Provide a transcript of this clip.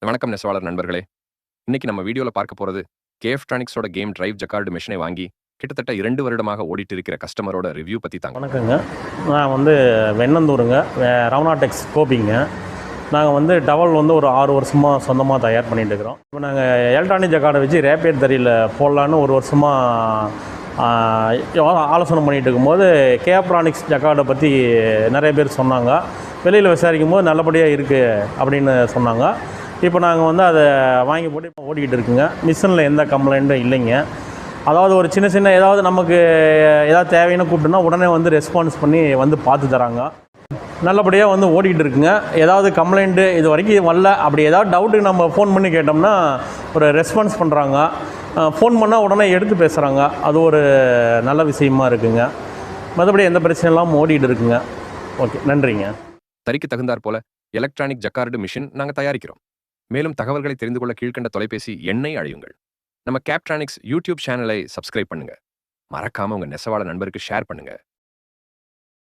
வணக்கம் நெசவாளர் நண்பர்களே. இன்னைக்கு நம்ம வீடியோல பார்க்க போறது கேஎஃப்ட்ரானிக்ஸோட கேம் டிரைவ் ஜக்கார்டு மிஷினை வாங்கி கிட்டத்தட்ட 2 வருடமாக ஓடிட்டு இருக்கிற கஸ்டமரோட ரிவ்யூ பத்தி தாங்க. வணக்கங்க. நான் வெண்ணந்தூருங்க, ரவுனாடெக்ஸ் கோபிங்க. நாங்கள் டவல் ஒரு 6 வருஷமாக சொந்தமாக தயார் பண்ணிட்டு இருக்கிறோம். இப்போ நாங்கள் எலக்ட்ரானிக் ஜக்கார்டை வச்சு ரேப்பியர் தறியில் போடலான்னு ஒரு வருஷமாக ஆலோசனை பண்ணிகிட்டு இருக்கும்போது கேஎஃப்ட்ரானிக்ஸ் ஜக்கார்டை பற்றி நிறைய பேர் சொன்னாங்க. வெளியில் விசாரிக்கும் போது நல்லபடியாக இருக்குது அப்படின்னு சொன்னாங்க. இப்போ நாங்கள் அதை வாங்கி போட்டு இப்போ ஓடிக்கிட்டு இருக்குங்க. மிஷினில் எந்த கம்ப்ளைண்ட்டும் இல்லைங்க. அதாவது ஒரு சின்ன சின்ன ஏதாவது நமக்கு ஏதாவது தேவைன்னு கூப்பிட்டுனா உடனே ரெஸ்பான்ஸ் பண்ணி பார்த்து தராங்க. நல்லபடியாக ஓடிக்கிட்டு இருக்குங்க. ஏதாவது கம்ப்ளைண்ட்டு இது வரைக்கும் வரல. அப்படி ஏதாவது டவுட்டுக்கு நம்ம ஃபோன் பண்ணி கேட்டோம்னா ஒரு ரெஸ்பான்ஸ் பண்ணுறாங்க. ஃபோன் பண்ணால் உடனே எடுத்து பேசுகிறாங்க. அது ஒரு நல்ல விஷயமா இருக்குங்க. மற்றபடி எந்த பிரச்சனை இல்லாமல் ஓடிக்கிட்டு இருக்குங்க. ஓகே, நன்றிங்க. தறிக்கு தகுந்தாற் போல எலக்ட்ரானிக் ஜக்கார்டு மிஷின் நாங்கள் தயாரிக்கிறோம். மேலும் தகவல்களை தெரிந்து கொள்ள கீழ்கண்ட தொலைபேசி எண்ணை அழையுங்கள். நம்ம கேப்ட்ரானிக்ஸ் யூடியூப் சேனலை சப்ஸ்கிரைப் பண்ணுங்க. மறக்காம உங்க நெசவாளர் நண்பருக்கு ஷேர் பண்ணுங்க.